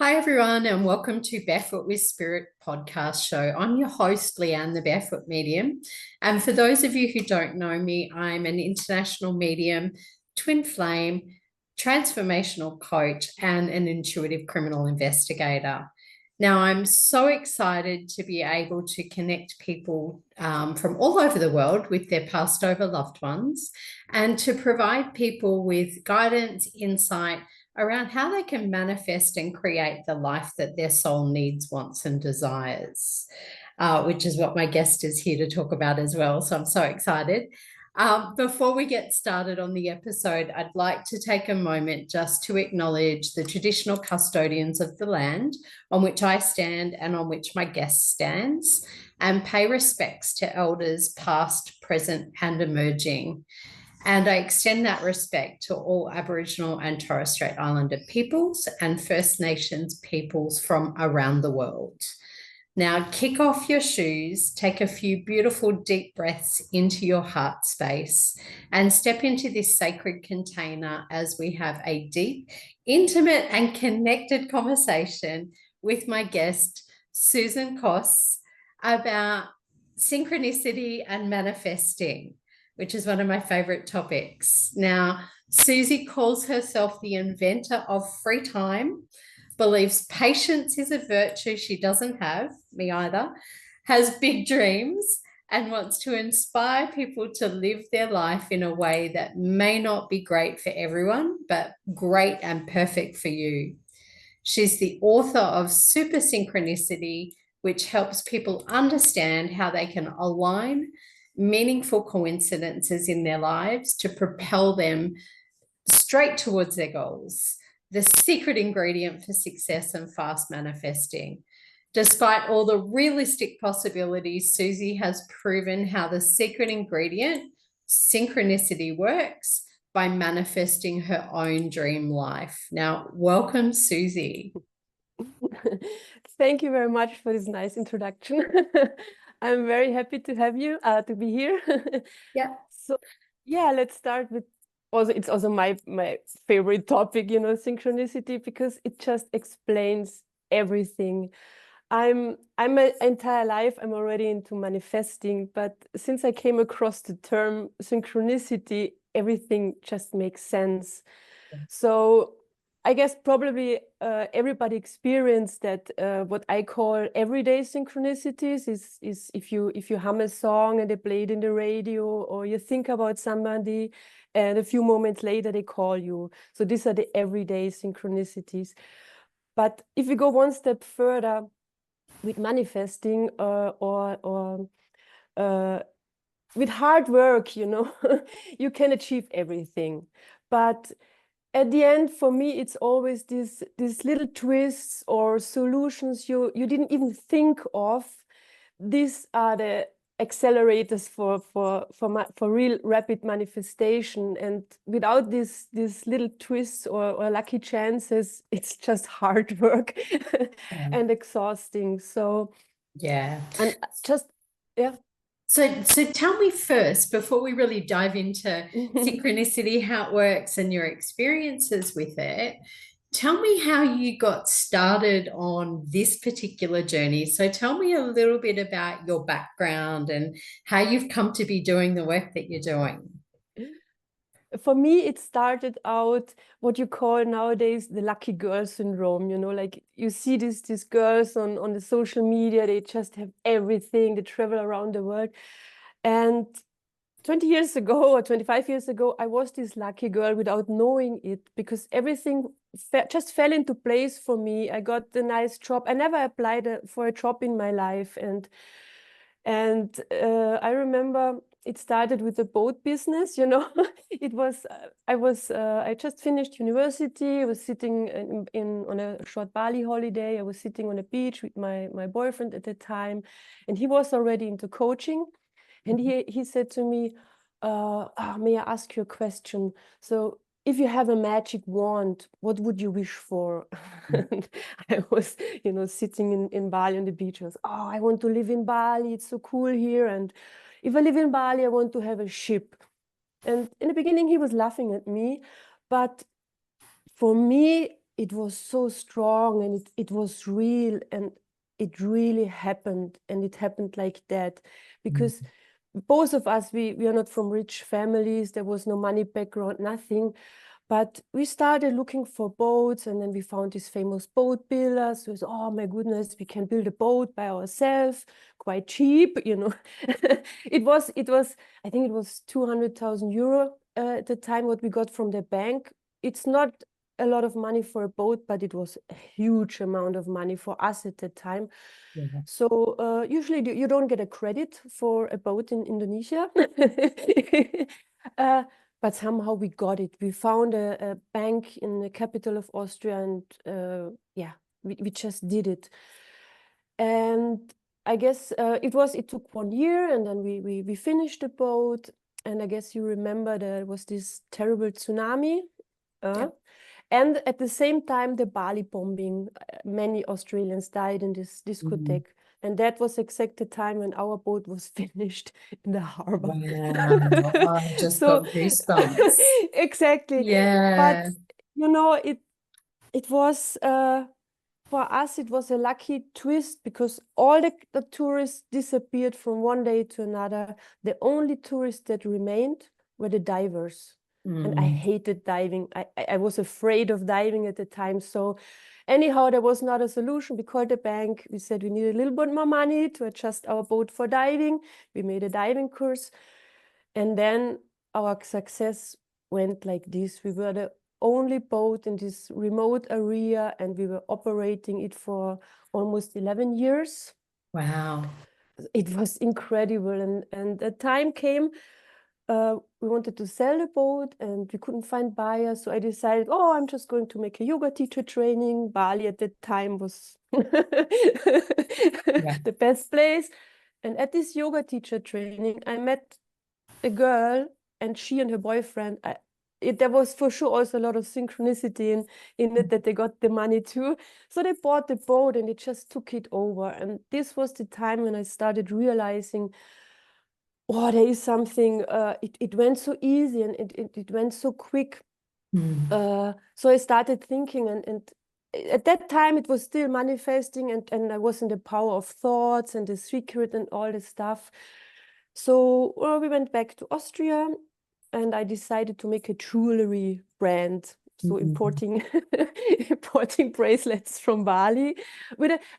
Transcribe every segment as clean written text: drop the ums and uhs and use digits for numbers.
Hi, everyone, and welcome to Barefoot with Spirit podcast show. I'm your host, Leanne, the Barefoot Medium. And for those of you who don't know me, I'm an international medium, twin flame, transformational coach, and an intuitive criminal investigator. Now, I'm so excited to be able to connect people from all over the world with their passed over loved ones and to provide people with guidance, insight, around how they can manifest and create the life that their soul needs, wants, and desires, which is what my guest is here to talk about as well. So I'm so excited. Before we get started on the episode, I'd like to take a moment just to acknowledge the traditional custodians of the land on which I stand and on which my guest stands, and pay respects to elders past, present, and emerging. And I extend that respect to all Aboriginal and Torres Strait Islander peoples and First Nations peoples from around the world. Now, kick off your shoes, take a few beautiful deep breaths into your heart space, and step into this sacred container as we have a deep, intimate, and connected conversation with my guest, Susanne Kos, about synchronicity and manifesting, which is one of my favorite topics. Now, Susie calls herself the inventor of free time, believes patience is a virtue she doesn't have, me either, has big dreams, and wants to inspire people to live their life in a way that may not be great for everyone, but great and perfect for you. She's the author of Super Synchronicity, which helps people understand how they can align meaningful coincidences in their lives to propel them straight towards their goals, the secret ingredient for success and fast manifesting. Despite all the realistic possibilities, Susie has proven how the secret ingredient, synchronicity, works by manifesting her own dream life. Now, welcome, Susie. Thank you very much for this nice introduction. I'm very happy to have you, to be here. Yeah. So, yeah, let's start with it's also my favorite topic, synchronicity, because it just explains everything. I'm my entire life, I'm already into manifesting, but since I came across the term synchronicity, everything just makes sense. So I guess probably everybody experienced that. What I call everyday synchronicities is if you hum a song and they play it in the radio, or you think about somebody and a few moments later they call you. So these are the everyday synchronicities. But if we go one step further with manifesting or with hard work, you can achieve everything. But at the end, for me, it's always these little twists or solutions you didn't even think of. These are the accelerators for real rapid manifestation. And without these little twists or lucky chances, it's just hard work and exhausting. So Yeah. and just yeah. So tell me first, before we really dive into synchronicity, how it works, and your experiences with it, tell me how you got started on this particular journey. So tell me a little bit about your background and how you've come to be doing the work that you're doing. For me, it started out what you call nowadays the lucky girl syndrome. Like you see these girls on the social media, they just have everything, they travel around the world. And 20 years ago or 25 years ago, I was this lucky girl without knowing it, because everything just fell into place for me. I got a nice job. I never applied for a job in my life. And I remember it started with the boat business, It was, I just finished university. I was sitting on a short Bali holiday. I was sitting on a beach with my boyfriend at the time, and he was already into coaching. And he said to me, may I ask you a question? So if you have a magic wand, what would you wish for? And I was, sitting in Bali on the beach. I was, I want to live in Bali. It's so cool here. And if I live in Bali, I want to have a ship. And in the beginning, he was laughing at me. But for me, it was so strong, and it was real, and it really happened, and it happened like that. Because both of us, we are not from rich families. There was no money background, nothing. But we started looking for boats, and then we found these famous boat builders. We was, oh my goodness, we can build a boat by ourselves, quite cheap, you know. It was, I think it was 200,000 euro at the time what we got from the bank. It's not a lot of money for a boat, but it was a huge amount of money for us at the time. Yeah. So usually you don't get a credit for a boat in Indonesia. But somehow we got it. We found a bank in the capital of Austria, and yeah, we just did it. And I guess it took 1 year, and then we finished the boat. And I guess you remember there was this terrible tsunami. And at the same time, the Bali bombing, many Australians died in this discotheque. And that was exactly the time when our boat was finished in the harbor. Wow, I just got goosebumps. Exactly. Yeah. But, you know, it was, for us, it was a lucky twist, because all the tourists disappeared from one day to another. The only tourists that remained were the divers. And I hated diving. I was afraid of diving at the time. So anyhow, there was not a solution. We called the bank. We said we need a little bit more money to adjust our boat for diving. We made a diving course. And then our success went like this. We were the only boat in this remote area, and we were operating it for almost 11 years. Wow. It was incredible. And the time came, we wanted to sell the boat, and we couldn't find buyers. So I decided, oh, I'm just going to make a yoga teacher training. Bali at that time was the best place. And at this yoga teacher training, I met a girl, and she and her boyfriend, there was for sure also a lot of synchronicity in it, that they got the money too. So they bought the boat, and they just took it over. And this was the time when I started realizing, oh, there is something, it went so easy, and it went so quick. So I started thinking, and at that time it was still manifesting, and I was in the power of thoughts and the secret and all this stuff. So we went back to Austria, and I decided to make a jewelry brand. So importing bracelets from Bali.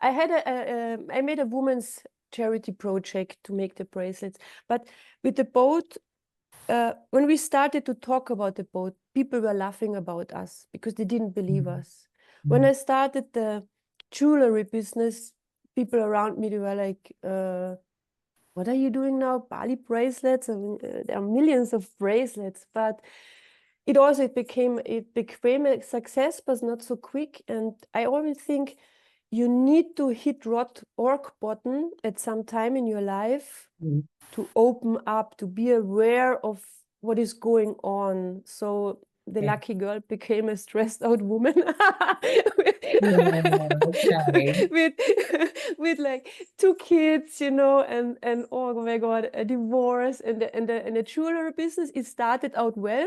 I made a woman's charity project to make the bracelets. But with the boat, when we started to talk about the boat, people were laughing about us because they didn't believe us. When I started the jewelry business, people around me, they were like, what are you doing now? Bali bracelets? I mean, there are millions of bracelets, but it became a success, but not so quick. And I always think you need to hit rock bottom at some time in your life to open up, to be aware of what is going on. So the lucky girl became a stressed out woman with like 2 kids, you know, and oh my God, a divorce, and the jewelry business. It started out well.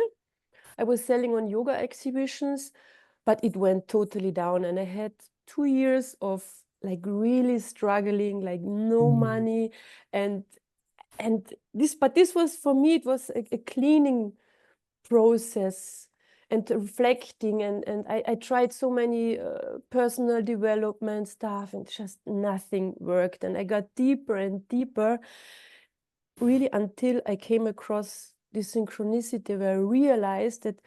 I was selling on yoga exhibitions, but it went totally down, and I had 2 years of like really struggling, like no money, and this was, for me, it was a cleaning process and reflecting, and I tried so many personal development stuff, and just nothing worked. And I got deeper and deeper, really, until I came across this synchronicity, where I realized that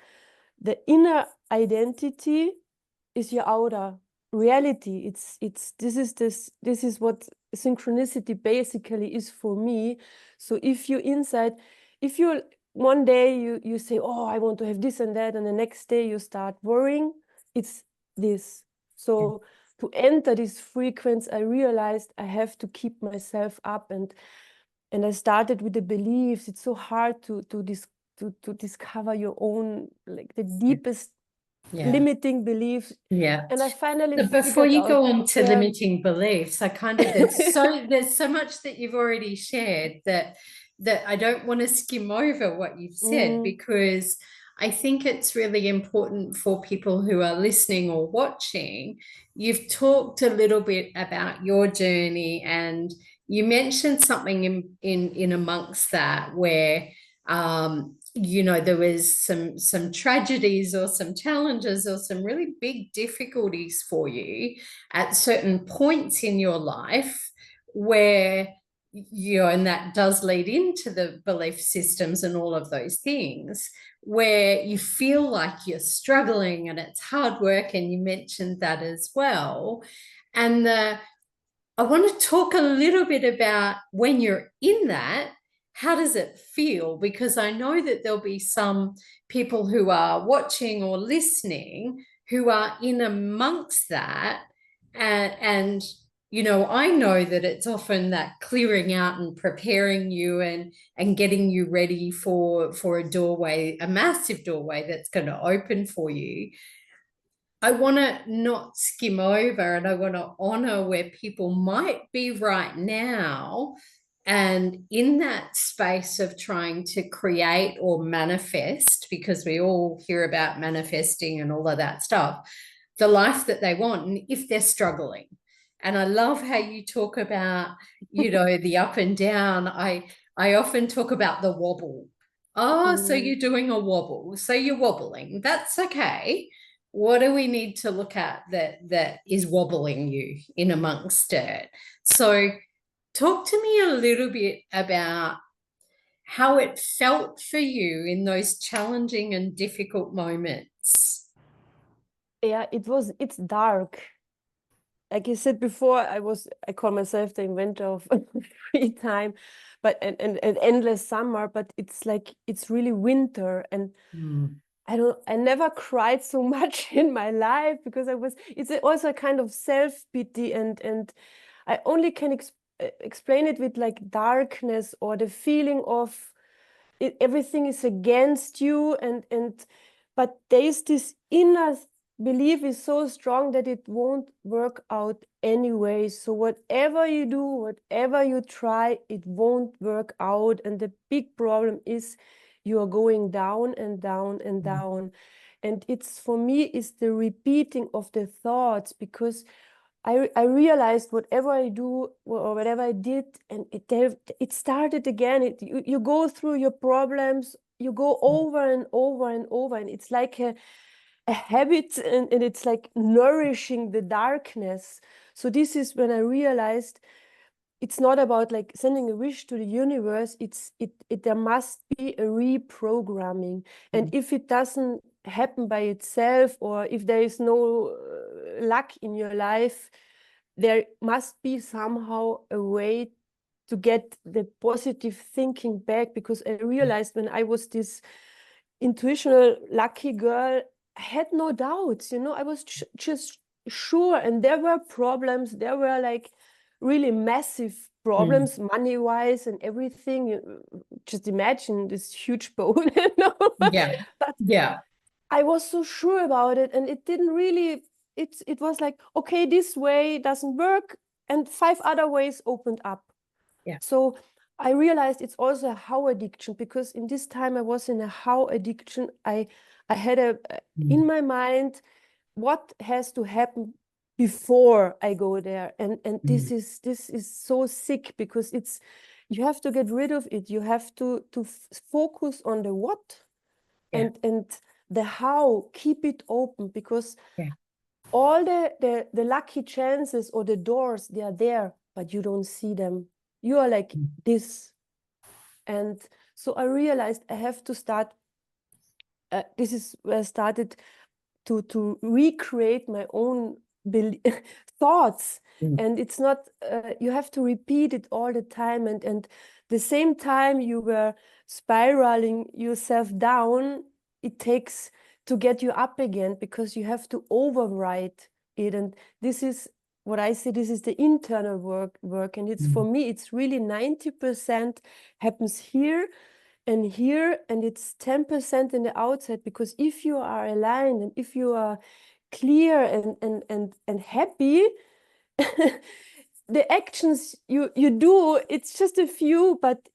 the inner identity is your outer reality. This is what synchronicity basically is for me. So if you one day you say, oh, I want to have this and that, and the next day you start worrying, it's this. So to enter this frequency, I realized I have to keep myself up, and I started with the beliefs. It's so hard to discover your own, like the deepest limiting beliefs. And I finally But before figured you out, go on to limiting beliefs, I kind of there's so much that you've already shared that I don't want to skim over what you've said, because I think it's really important for people who are listening or watching. You've talked a little bit about your journey, and you mentioned something in amongst that where there was some tragedies or some challenges or some really big difficulties for you at certain points in your life where and that does lead into the belief systems and all of those things where you feel like you're struggling and it's hard work, and you mentioned that as well. And I want to talk a little bit about when you're in that, how does it feel? Because I know that there'll be some people who are watching or listening who are in amongst that. And I know that it's often that clearing out and preparing you and getting you ready for a doorway, a massive doorway that's going to open for you. I want to not skim over, and I want to honor where people might be right now and in that space of trying to create or manifest, because we all hear about manifesting and all of that stuff, the life that they want, and if they're struggling. And I love how you talk about, the up and down. I often talk about the wobble. Oh, so you're doing a wobble. So you're wobbling. That's okay. What do we need to look at that is wobbling you in amongst it? So talk to me a little bit about how it felt for you in those challenging and difficult moments. Yeah, it's dark. Like you said before, I call myself the inventor of free time, but and endless summer, but it's really winter, and I never cried so much in my life because it's also a kind of self-pity, and I only can explain it with like darkness or the feeling of everything is against you, but there's this inner belief is so strong that it won't work out anyway. So whatever you do, whatever you try, it won't work out. And the big problem is you are going down and down and down. And it's, for me, is the repeating of the thoughts, because I realized whatever I do or whatever I did, and it started again. You go through your problems, you go over and over and over, and it's like a habit, and it's like nourishing the darkness. So this is when I realized it's not about like sending a wish to the universe. There must be a reprogramming. And if it doesn't happen by itself, or if there is no luck in your life, there must be somehow a way to get the positive thinking back. Because I realized when I was this intuitional lucky girl, I had no doubts, I was just sure. And there were problems, there were like really massive problems, money-wise and everything. Just imagine this huge boat, Yeah. But Yeah. I was so sure about it, and it didn't really, it was like, okay, this way doesn't work, and 5 other ways opened up. Yeah. So I realized it's also a how addiction, because in this time I was in a how addiction. I had in my mind, what has to happen before I go there, and this is so sick, because you have to get rid of it. You have to focus on the what, and the how. Keep it open, because all the lucky chances or the doors, they are there, but you don't see them. You are like this. And so I realized I have to start. This is where I started to recreate my own thoughts. And it's not, you have to repeat it all the time. And the same time you were spiraling yourself down, it takes to get you up again, because you have to override it. And this is what I say, this is the internal work. And it's, for me, it's really 90% happens here and here, and it's 10% in the outside. Because if you are aligned, and if you are clear and happy, the actions you do, it's just a few, but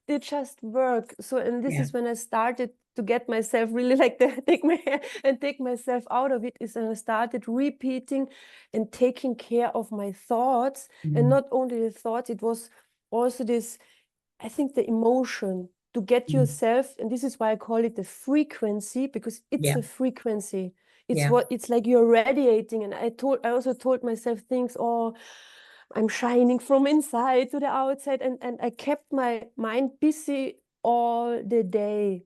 they just work. So, and this is when I started to get myself really like take myself out of it is I started repeating and taking care of my thoughts. And not only the thoughts, it was also this, I think, the emotion to get yourself, and this is why I call it the frequency, because it's a frequency. It's what it's like you're radiating. And I also told myself things, oh, I'm shining from inside to the outside, and I kept my mind busy all the day.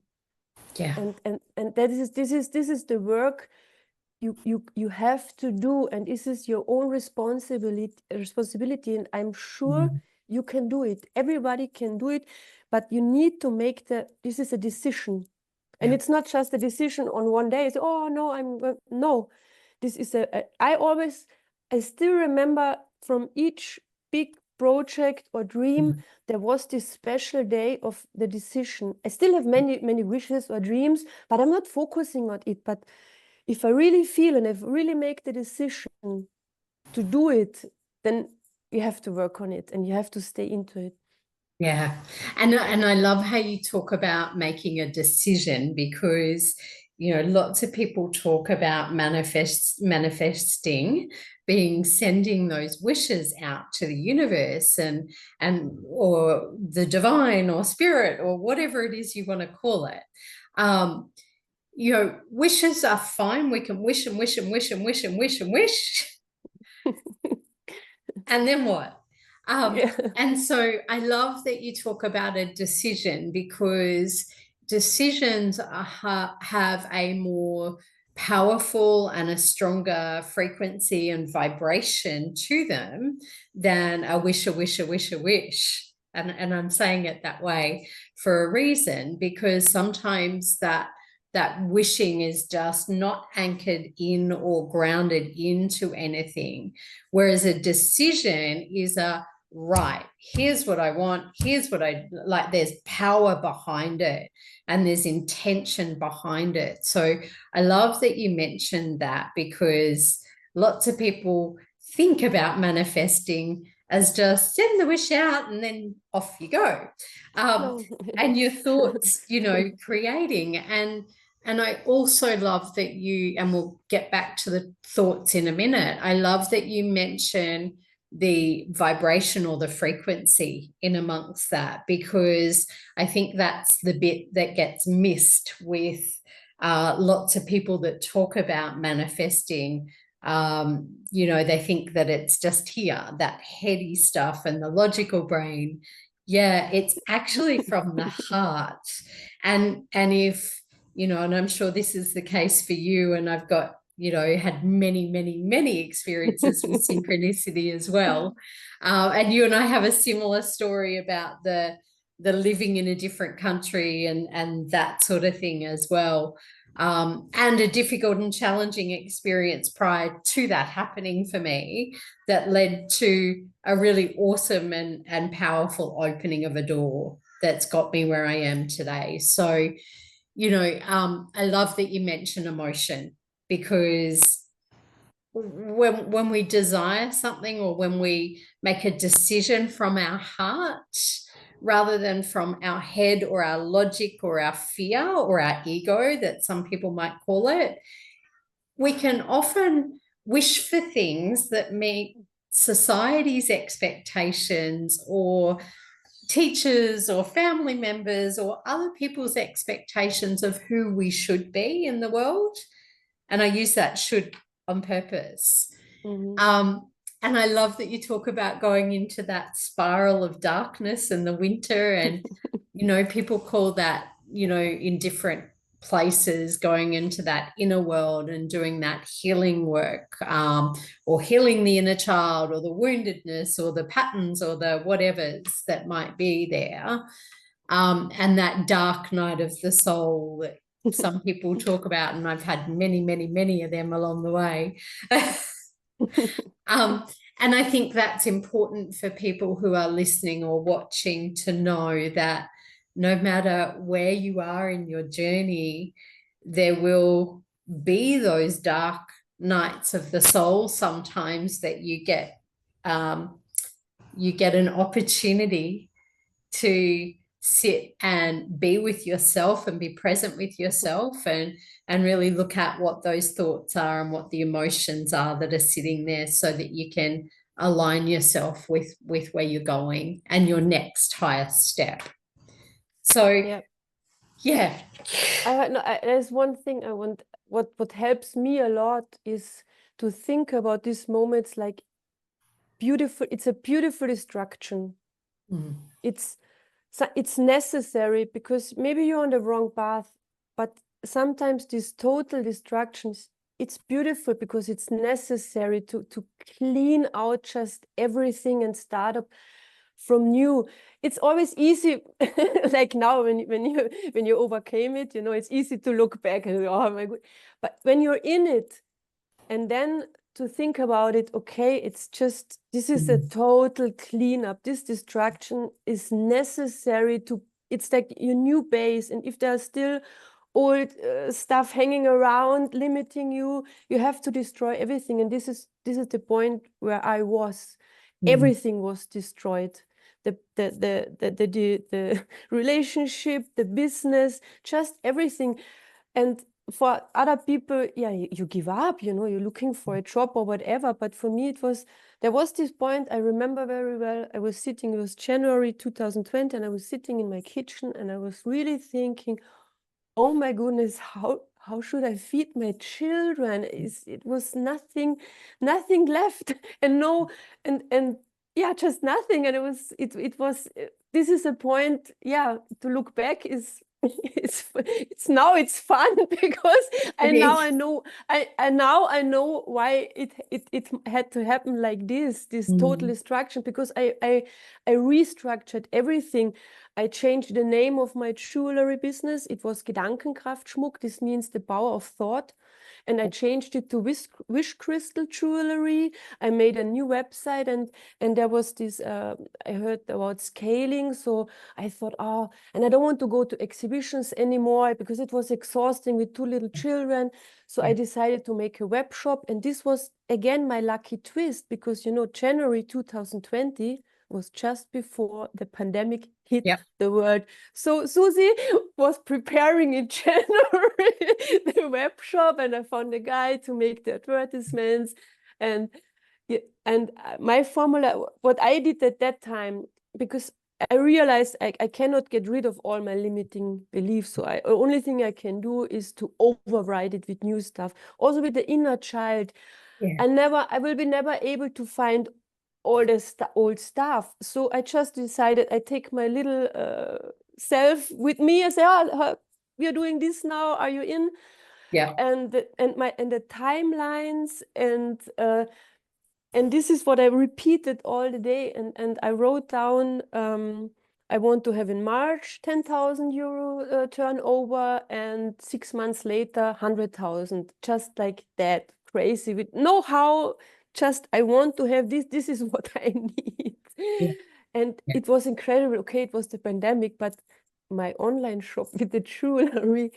And this is the work you have to do, and this is your own responsibility. And I'm sure you can do it. Everybody can do it, but you need to make this is a decision. And it's not just a decision on one day. It's, oh no, no. This is I still remember from each big project or dream, there was this special day of the decision. I still have many wishes or dreams, but I'm not focusing on it. But if I really feel and I really make the decision to do it, then you have to work on it and you have to stay into it. Yeah. And I love how you talk about making a decision, because, you know, lots of people talk about manifesting being sending those wishes out to the universe and or the divine or spirit or whatever it is you want to call it. You know, wishes are fine. We can wish and wish and wish and wish and wish and wish. And then what? And so I love that you talk about a decision, because decisions have a more powerful and a stronger frequency and vibration to them than a wish, a wish, a wish, a wish. And I'm saying it that way for a reason, because sometimes that wishing is just not anchored in or grounded into anything. Whereas a decision is right, here's what I want, here's what I like. There's power behind it and there's intention behind it. So I love that you mentioned that, because lots of people think about manifesting as just send the wish out and then off you go. And your thoughts, you know, creating. And I also love that you, and we'll get back to the thoughts in a minute, I love that you mention the vibration or the frequency in amongst that, because I think that's the bit that gets missed with lots of people that talk about manifesting. You know, they think that it's just here, that heady stuff and the logical brain. Yeah, it's actually from the heart. And if, you know, and I'm sure this is the case for you, and I've got, you know, had many experiences with synchronicity as well. And you and I have a similar story about the living in a different country and that sort of thing as well. And a difficult and challenging experience prior to that happening for me that led to a really awesome and powerful opening of a door that's got me where I am today. So, you know, I love that you mention emotion, because when we desire something or when we make a decision from our heart rather than from our head or our logic or our fear or our ego, that some people might call it, we can often wish for things that meet society's expectations or teachers or family members or other people's expectations of who we should be in the world. And I use that should on purpose. And I love that you talk about going into that spiral of darkness in the winter. And, you know, people call that, you know, in different places, going into that inner world and doing that healing work, or healing the inner child or the woundedness or the patterns or the whatevers that might be there. And that dark night of the soul that some people talk about, and I've had many of them along the way. And I think that's important for people who are listening or watching to know that no matter where you are in your journey, there will be those dark nights of the soul sometimes that you get an opportunity to sit and be with yourself and be present with yourself, and really look at what those thoughts are and what the emotions are that are sitting there, so that you can align yourself with where you're going and your next highest step. So Yeah. yeah. There's one thing I want. What helps me a lot is to think about these moments like beautiful. It's a beautiful distraction. Mm. It's necessary, because maybe you're on the wrong path, but sometimes these total distractions, it's beautiful because it's necessary to clean out just everything and start up from new. It's always easy, like now when you overcame it, it's easy to look back and oh my god. But when you're in it, and then to think about it, okay, it's just, this is a total cleanup. This distraction is necessary it's like your new base. And if there's still old stuff hanging around, limiting you, you have to destroy everything. And this is the point where I was. Everything was destroyed. The relationship, the business, just everything. And for other people, yeah, you give up, you're looking for a job or whatever. But for me, there was this point I remember very well. I was sitting, it was January 2020, and I was sitting in my kitchen and I was really thinking, oh my goodness, how should I feed my children? It was nothing left, and no, and yeah, just nothing. And it was this is a point, yeah, to look back is it's fun because I now I know I know why it had to happen like this total destruction, because I restructured everything. I changed the name of my jewelry business. It was Gedankenkraftschmuck. This means the power of thought. And I changed it to wish crystal jewelry. I made a new website, and there was this, I heard about scaling. So I thought, oh, and I don't want to go to exhibitions anymore because it was exhausting with 2 little children. So I decided to make a web shop. And this was, again, my lucky twist, because, January 2020 was just before the pandemic hit the world. So Susie was preparing in January the web shop, and I found a guy to make the advertisements. And my formula, what I did at that time, because I realized I cannot get rid of all my limiting beliefs. So the only thing I can do is to override it with new stuff. Also with the inner child. I will be never able to find all the old stuff. So I just decided I take my little self with me. I say, oh, we are doing this now. Are you in? Yeah. And the timelines, and this is what I repeated all the day. And I wrote down, I want to have in March 10,000 euro turnover, and 6 months later 100,000, just like that, crazy, with no how. Just I want to have this. This is what I need. And it was incredible. Okay, it was the pandemic, but my online shop with the jewelry,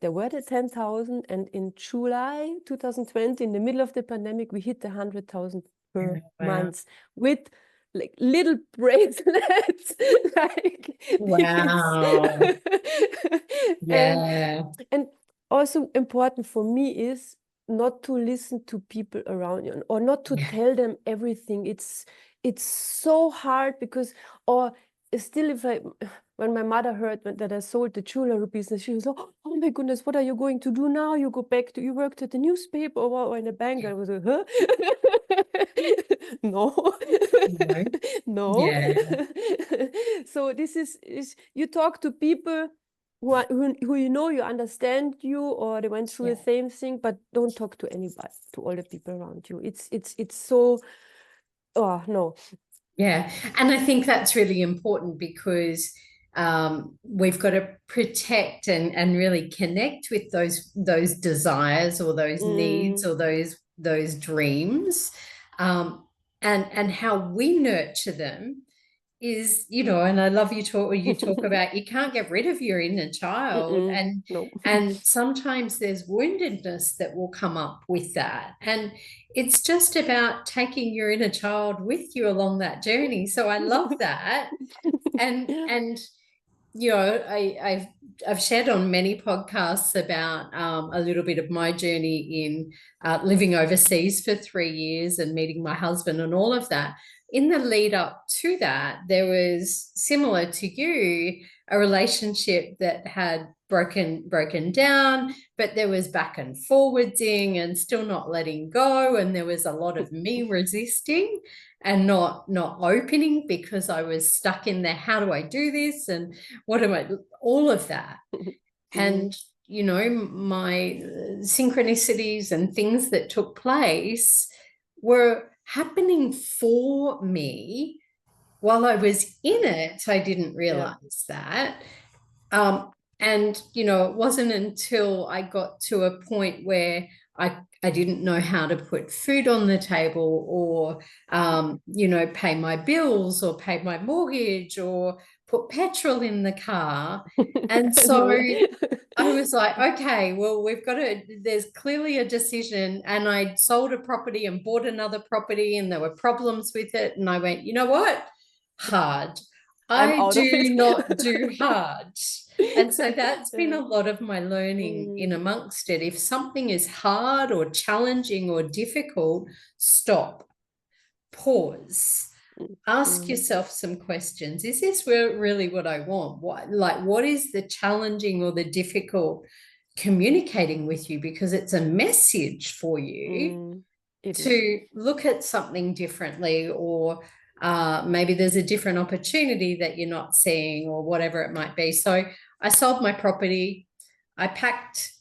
there were the 10,000, and in July 2020, in the middle of the pandemic, we hit the 100,000 per month with like little bracelets, like wow. and also important for me is not to listen to people around you, or not to tell them everything. It's so hard, because, or still, when my mother heard that I sold the jewelry business, she was like, oh my goodness, what are you going to do now? You go back you worked at the newspaper or in a bank. I was like, huh? No. No. So this is you talk to people who you understand you, or they went through the same thing, but don't talk to anybody, to all the people around you. It's so, oh no. Yeah, and I think that's really important, because we've got to protect and really connect with those desires, or those needs, or those dreams, and how we nurture them is, and I love you talk about, you can't get rid of your inner child, No. and sometimes there's woundedness that will come up with that, and it's just about taking your inner child with you along that journey. So I love that. And you know, I've shared on many podcasts about a little bit of my journey in living overseas for 3 years and meeting my husband and all of that. In the lead up to that, there was, similar to you, a relationship that had broken down, but there was back and forwarding and still not letting go, and there was a lot of me resisting and not opening because I was stuck in there. How do I do this? And what am I, all of that. And, you know, my synchronicities and things that took place were happening for me while I was in it. I didn't realize that. And, you know, it wasn't until I got to a point where I didn't know how to put food on the table or, you know, pay my bills or pay my mortgage or put petrol in the car. And so I was like, okay, well, there's clearly a decision. And I sold a property and bought another property and there were problems with it. And I went, you know what? Hard. I do not do hard. And so that's been a lot of my learning in amongst it. If something is hard or challenging or difficult, stop, pause, ask yourself some questions. Is this really what I want? What is the challenging or the difficult communicating with you? Because it's a message for you to look at something differently, or maybe there's a different opportunity that you're not seeing, or whatever it might be. So I sold my property. I packed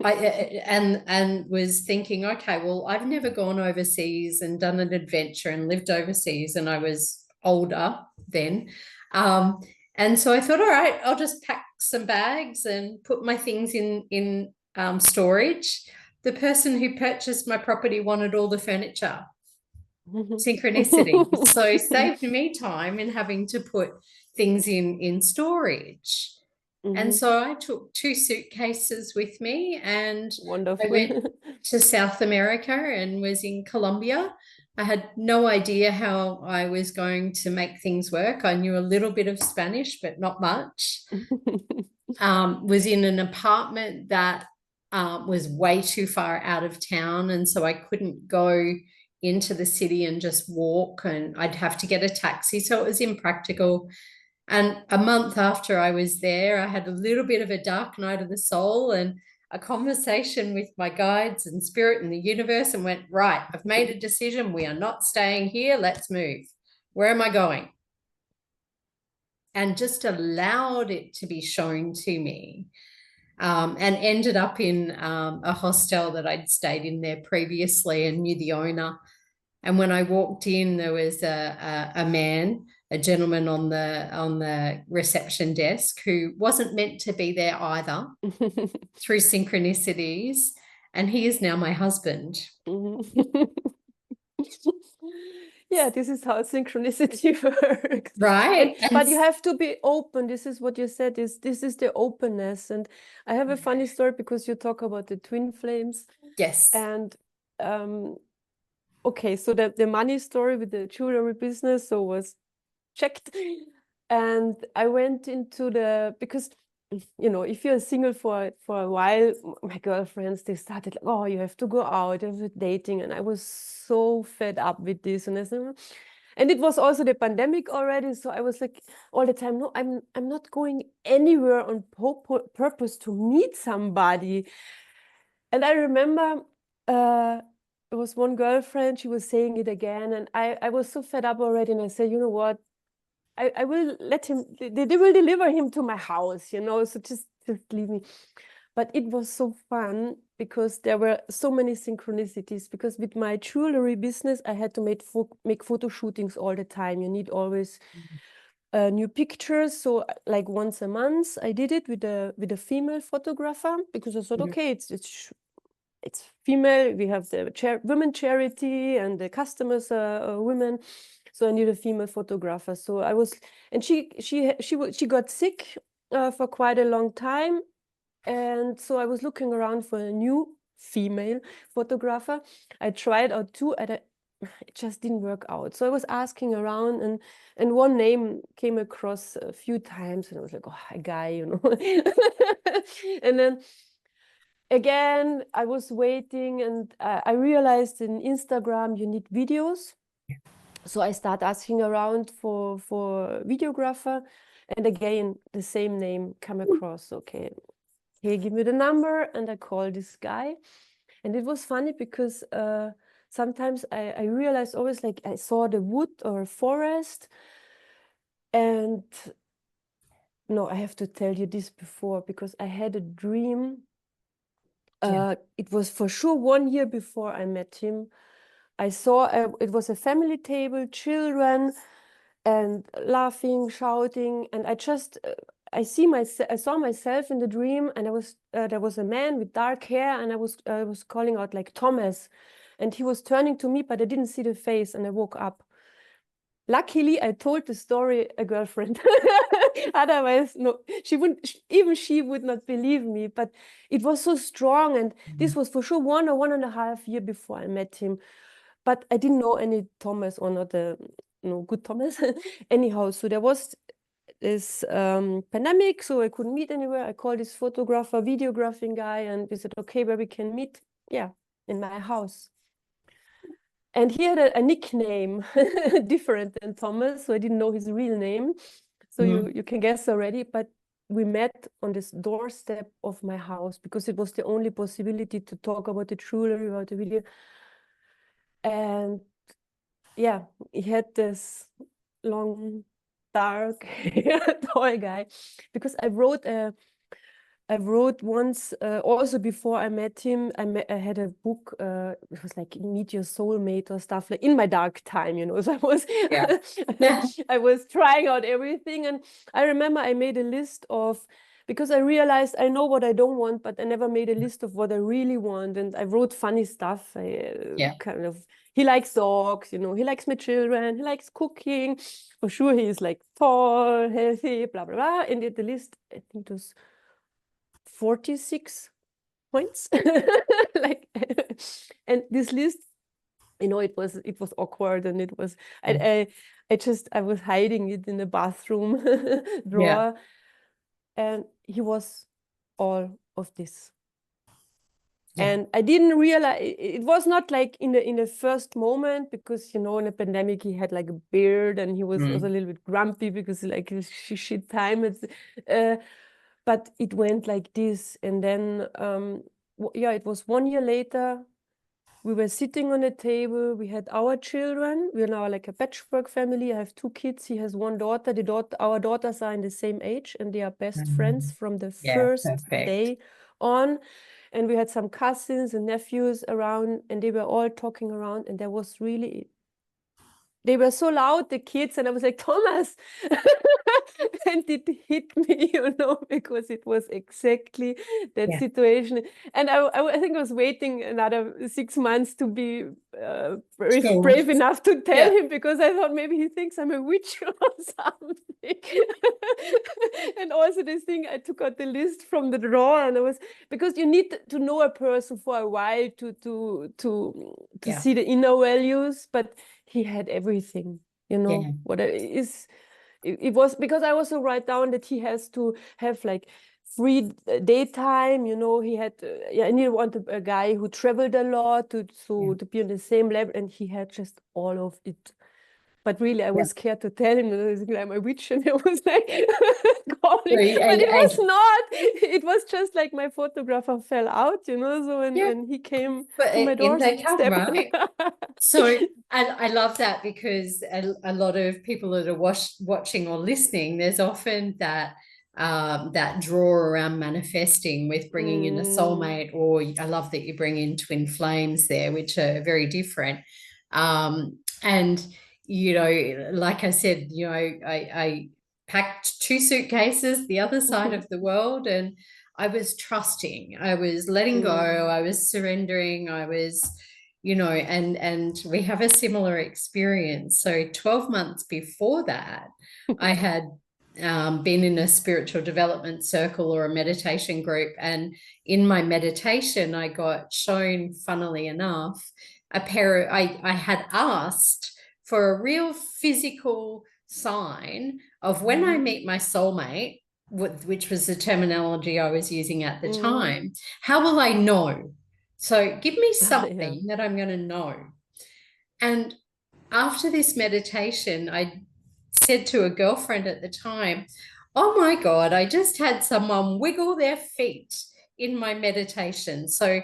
and was thinking, okay, well, I've never gone overseas and done an adventure and lived overseas, and I was older then. And so I thought, all right, I'll just pack some bags and put my things in storage. The person who purchased my property wanted all the furniture. Synchronicity. So saved me time in having to put things in storage. And so I took 2 suitcases with me, and I went to South America and was in Colombia. I had no idea how I was going to make things work. I knew a little bit of Spanish, but not much. Was in an apartment that was way too far out of town, and so I couldn't go into the city and just walk, and I'd have to get a taxi. So it was impractical. And a month after I was there, I had a little bit of a dark night of the soul and a conversation with my guides and spirit and the universe, and went, right, I've made a decision. We are not staying here. Let's move. Where am I going? And just allowed it to be shown to me. And ended up in a hostel that I'd stayed in there previously and knew the owner. And when I walked in, there was a gentleman on the reception desk who wasn't meant to be there either, through synchronicities, and he is now my husband. Yeah, this is how synchronicity works. Right. But you have to be open. This is what you said, this is the openness. And I have a funny story, because you talk about the twin flames. Yes. And okay, so the money story with the jewelry business was checked. And I went into because, you know, if you're single for a while, my girlfriends, they started like, oh, you have to go out, you have to dating. And I was so fed up with this. And I said, and it was also the pandemic already. So I was like all the time, no, I'm not going anywhere on purpose to meet somebody. And I remember there was one girlfriend, she was saying it again. And I was so fed up already. And I said, you know what? I will let him, they will deliver him to my house, you know, so just leave me. But it was so fun, because there were so many synchronicities, because with my jewelry business, I had to make photo shootings all the time. You need always new pictures. So like once a month, I did it with a female photographer, because I thought, okay, it's female. We have the women charity and the customers are women. So I need a female photographer. So I was, and she got sick for quite a long time. And so I was looking around for a new female photographer. I tried out 2, and it just didn't work out. So I was asking around, and one name came across a few times, and I was like, oh, a guy, you know. And then again, I was waiting, and I realized in Instagram you need videos. So I start asking around for videographer, and again the same name come across. Okay, he give me the number, and I call this guy. And it was funny because sometimes I realized always, like, I saw the wood or forest. And no, I have to tell you this before, because I had a dream. It was for sure 1 year before I met him. I saw it was a family table, children, and laughing, shouting, and I saw myself in the dream, and there was a man with dark hair, and I was calling out like Thomas, and he was turning to me, but I didn't see the face, and I woke up. Luckily, I told the story a girlfriend. Otherwise, no, even she would not believe me. But it was so strong, and this was for sure 1 or 1.5 years before I met him. But I didn't know any Thomas, or not a good Thomas. Anyhow, so there was this pandemic, so I couldn't meet anywhere. I called this photographer, videographing guy, and we said, okay, where we can meet? Yeah, in my house. And he had a nickname different than Thomas, so I didn't know his real name. So you can guess already, but we met on this doorstep of my house, because it was the only possibility to talk about the jewelry, about the video. And yeah, he had this long, dark, tall guy, because I wrote once, also before I met him, I had a book, it was like Meet Your Soulmate or stuff, like in my dark time, you know. So I was trying out everything. And I remember I made a list of, because I realized I know what I don't want, but I never made a list of what I really want. And I wrote funny stuff. Kind of, he likes dogs, you know, he likes my children, he likes cooking. For sure, he's like tall, healthy, blah, blah, blah. And the list, I think it was 46 points. Like, and this list, you know, it was awkward, and it was I was hiding it in the bathroom drawer. And he was all of this. And I didn't realize, it was not like in the first moment, because, you know, in the pandemic he had like a beard, and he was a little bit grumpy because like shit time. But it went like this. And then it was 1 year later. We were sitting on a table. We had our children. We're now like a patchwork family. I have 2 kids. He has 1 daughter. Our daughters are in the same age, and they are best friends from the first day on. And we had some cousins and nephews around, and they were all talking around, and they were so loud, the kids, and I was like, Thomas. And it hit me, you know, because it was exactly that situation. And I think I was waiting another 6 months to be brave enough to tell him, because I thought maybe he thinks I'm a witch or something. And also this thing, I took out the list from the drawer, and because you need to know a person for a while to see the inner values, but he had everything, you know. What it was, because I also write down that he has to have like free daytime, you know. He had and he wanted a guy who traveled a lot to be on the same level, and he had just all of it. But really, I was scared to tell him that I'm a witch, and it was like calling. But it was not. It was just like my photographer fell out, you know. So and he came to my doorstep. Right? So, and I love that, because a lot of people that are watching or listening, there's often that draw around manifesting with bringing in a soulmate, or I love that you bring in twin flames there, which are very different. And you know, like I said, you know, I packed 2 suitcases the other side of the world, and I was trusting, I was letting go, I was surrendering, I was, you know, and we have a similar experience. So 12 months before that, I had been in a spiritual development circle or a meditation group, and in my meditation I got shown, funnily enough, I had asked for a real physical sign of when I meet my soulmate, which was the terminology I was using at the time, how will I know? So give me something that I'm going to know. And after this meditation, I said to a girlfriend at the time, oh my God, I just had someone wiggle their feet in my meditation. So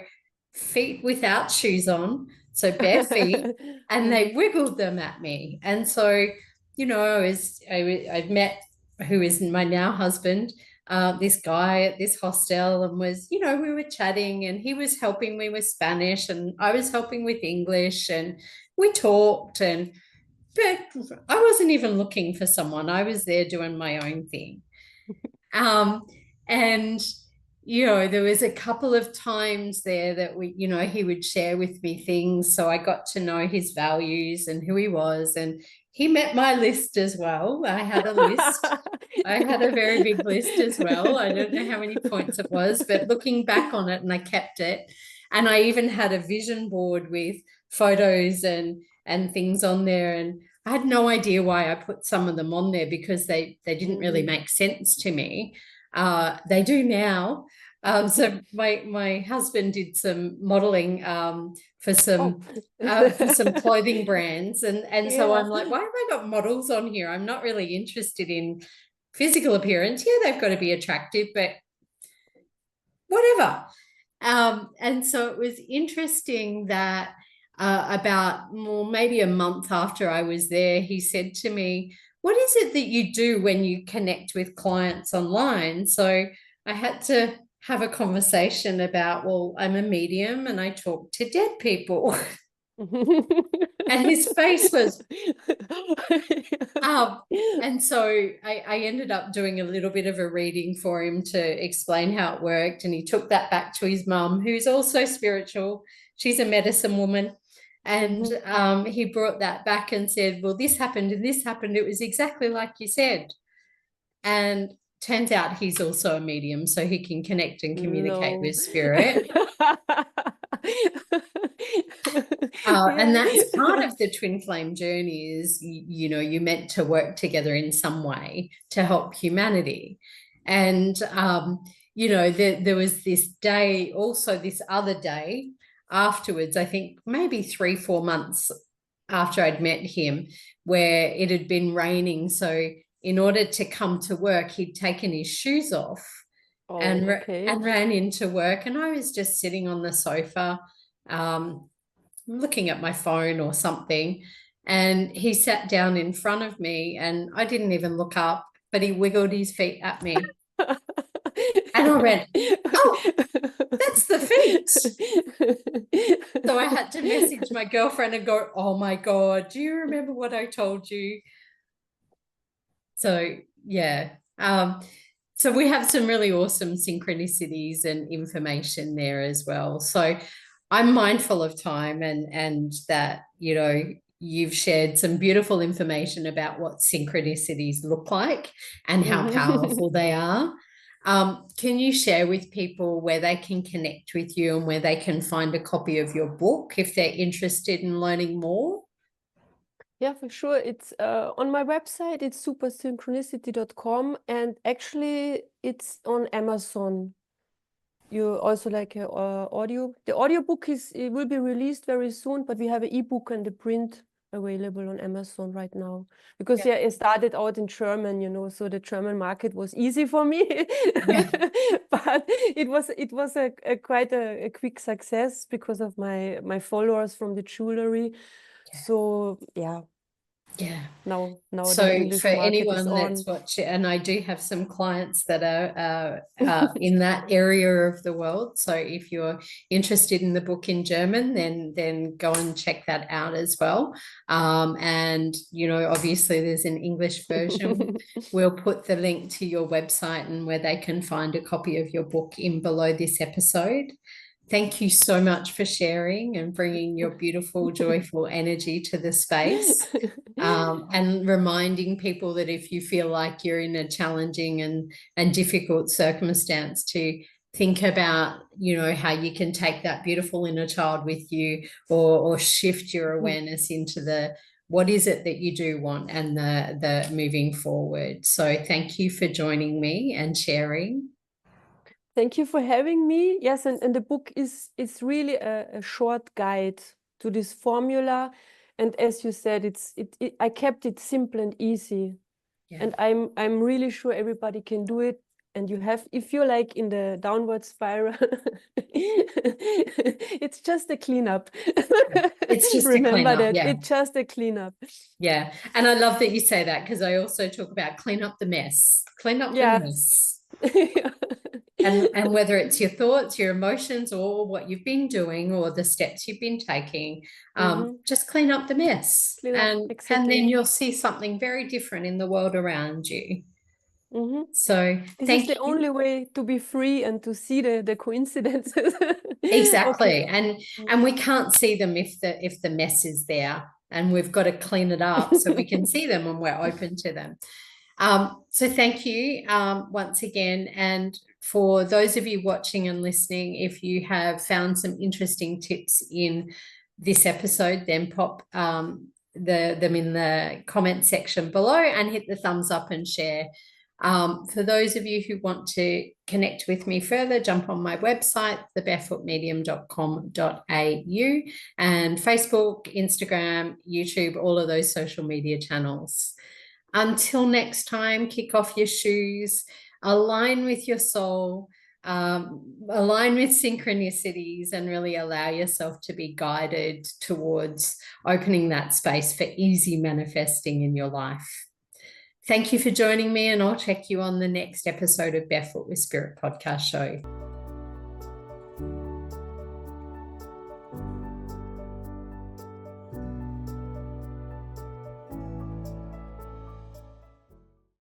feet without shoes on, so bare feet, and they wiggled them at me. And so, you know, I'd met who is my now husband, this guy at this hostel, and was, you know, we were chatting, and he was helping me with Spanish and I was helping with English, and we talked, but I wasn't even looking for someone. I was there doing my own thing. And, you know, there was a couple of times there that he would share with me things. So I got to know his values and who he was. And he met my list as well. I had a list. I had a very big list as well. I don't know how many points it was, but looking back on it, and I kept it. And I even had a vision board with photos and things on there. And I had no idea why I put some of them on there, because they didn't really make sense to me. They do now. So my husband did some modeling for some clothing brands, and so I'm like, why have I got models on here? I'm not really interested in physical appearance. Yeah, they've got to be attractive, but whatever. And so it was interesting that maybe a month after I was there, he said to me, what is it that you do when you connect with clients online? So I had to have a conversation about, well, I'm a medium and I talk to dead people. And his face was and so I ended up doing a little bit of a reading for him to explain how it worked, and he took that back to his mum, who's also spiritual. She's a medicine woman, and he brought that back and said, well, this happened and this happened. It was exactly like you said. And turns out he's also a medium, so he can connect and communicate with spirit. And that's part of the twin flame journey is, you know, you're meant to work together in some way to help humanity. And, you know, there was this day, also this other day afterwards, I think maybe 3-4 months after I'd met him, where it had been raining. So in order to come to work, he'd taken his shoes off and ran into work. And I was just sitting on the sofa, looking at my phone or something, and he sat down in front of me, and I didn't even look up, but he wiggled his feet at me. And I went, oh, that's the feet. So I had to message my girlfriend and go, oh my God, do you remember what I told you? So yeah. So we have some really awesome synchronicities and information there as well. So I'm mindful of time, and that, you know, you've shared some beautiful information about what synchronicities look like and how powerful they are. Can you share with people where they can connect with you and where they can find a copy of your book if they're interested in learning more? Yeah, for sure. It's on my website, it's supersynchronicity.com, and actually it's on Amazon. You also like audio. The audiobook it will be released very soon, but we have an ebook and the print available on Amazon right now. Because I started out in German, you know, so the German market was easy for me. But it was a quite a quick success because of my followers from the jewelry. So yeah. Now so the English for market anyone is that's on. watching, and I do have some clients that are in that area of the world, so if you're interested in the book in German, then go and check that out as well. And you know, obviously there's an English version. We'll put the link to your website and where they can find a copy of your book in below this episode. Thank you so much for sharing and bringing your beautiful, joyful energy to the space, and reminding people that if you feel like you're in a challenging and difficult circumstance, to think about, you know, how you can take that beautiful inner child with you, or shift your awareness into the what is it that you do want, and the moving forward. So thank you for joining me and sharing. Thank you for having me. Yes, and the book is it's really a short guide to this formula. And as you said, I kept it simple and easy. Yeah. And I'm really sure everybody can do it. And you have, if you're like in the downward spiral, it's just a cleanup. It's just a Remember cleanup. that Yeah. it's just a cleanup. Yeah. And I love that you say that, because I also talk about clean up the mess, clean up the mess. And whether it's your thoughts, your emotions, or what you've been doing, or the steps you've been taking, just clean up the mess. Clean up, And exactly. then you'll see something very different in the world around you. So This is thank the you. only way to be free and to see the coincidences. Exactly. Okay. And we can't see them if the mess is there, and we've got to clean it up so we can see them and we're open to them. So thank you once again. And for those of you watching and listening, if you have found some interesting tips in this episode, then pop them in the comment section below and hit the thumbs up and share. For those of you who want to connect with me further, jump on my website, thebarefootmedium.com.au, and Facebook, Instagram, YouTube, all of those social media channels. Until next time, kick off your shoes, align with your soul, align with synchronicities, and really allow yourself to be guided towards opening that space for easy manifesting in your life. Thank you for joining me, and I'll check you on the next episode of Barefoot with Spirit podcast show.